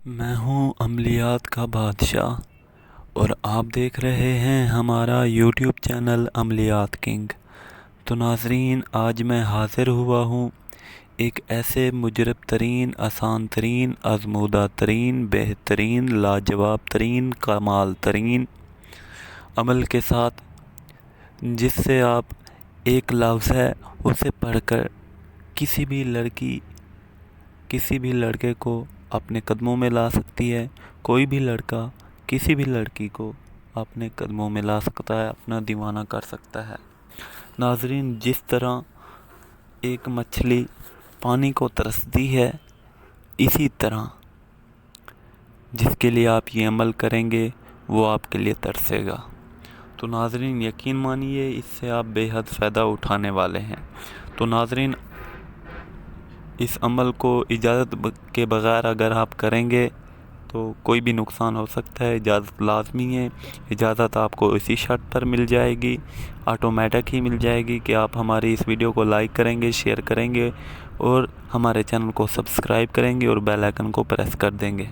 میں ہوں عملیات کا بادشاہ اور آپ دیکھ رہے ہیں ہمارا یوٹیوب چینل عملیات کنگ۔ تو ناظرین، آج میں حاضر ہوا ہوں ایک ایسے مجرب ترین، آسان ترین، آزمودہ ترین، بہترین، لاجواب ترین، کمال ترین عمل کے ساتھ، جس سے آپ ایک لفظ ہے اسے پڑھ کر کسی بھی لڑکی، کسی بھی لڑکے کو اپنے قدموں میں لا سکتی ہے، کوئی بھی لڑکا کسی بھی لڑکی کو اپنے قدموں میں لا سکتا ہے، اپنا دیوانہ کر سکتا ہے۔ ناظرین، جس طرح ایک مچھلی پانی کو ترستی ہے، اسی طرح جس کے لیے آپ یہ عمل کریں گے وہ آپ کے لیے ترسے گا۔ تو ناظرین، یقین مانیے اس سے آپ بے حد فائدہ اٹھانے والے ہیں۔ تو ناظرین، اس عمل کو اجازت کے بغیر اگر آپ کریں گے تو کوئی بھی نقصان ہو سکتا ہے۔ اجازت لازمی ہے۔ اجازت آپ کو اسی شرط پر مل جائے گی، آٹومیٹک ہی مل جائے گی کہ آپ ہماری اس ویڈیو کو لائک کریں گے، شیئر کریں گے اور ہمارے چینل کو سبسکرائب کریں گے اور بیل آئیکن کو پریس کر دیں گے۔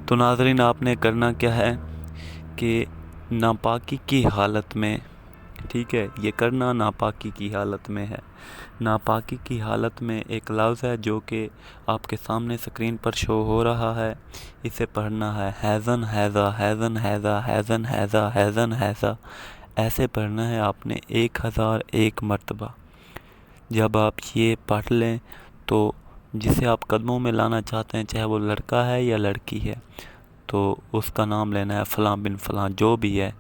تو ناظرین، آپ نے کرنا کیا ہے کہ ناپاکی کی حالت میں، ٹھیک ہے، یہ کرنا ناپاکی کی حالت میں ہے۔ ناپاکی کی حالت میں ایک لفظ ہے جو کہ آپ کے سامنے سکرین پر شو ہو رہا ہے، اسے پڑھنا ہے حیضن حیضہ حیضن حیضہ حیضن حیضہ حیضن حیضہ، ایسے پڑھنا ہے آپ نے 1001 مرتبہ۔ جب آپ یہ پڑھ لیں تو جسے آپ قدموں میں لانا چاہتے ہیں، چاہے وہ لڑکا ہے یا لڑکی ہے، تو اس کا نام لینا ہے، فلاں بن فلاں، جو بھی ہے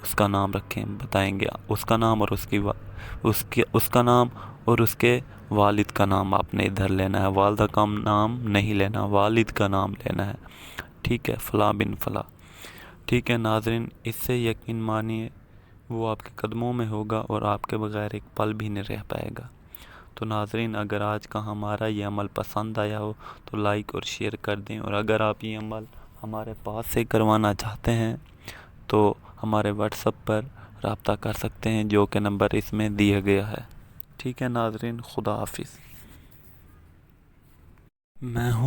اس کا نام رکھیں، بتائیں گے اس کا نام اور اس کا نام اور اس کے والد کا نام آپ نے ادھر لینا ہے، والدہ کا نام نہیں لینا، والد کا نام لینا ہے، ٹھیک ہے، فلاں بن فلاں، ٹھیک ہے۔ ناظرین، اس سے یقین مانیے وہ آپ کے قدموں میں ہوگا اور آپ کے بغیر ایک پل بھی نہیں رہ پائے گا۔ تو ناظرین، اگر آج کا ہمارا یہ عمل پسند آیا ہو تو لائک اور شیئر کر دیں، اور اگر آپ یہ عمل ہمارے پاس سے کروانا چاہتے ہیں تو ہمارے واٹس ایپ پر رابطہ کر سکتے ہیں، جو کہ نمبر اس میں دیا گیا ہے، ٹھیک ہے۔ ناظرین، خدا حافظ۔ میں ہوں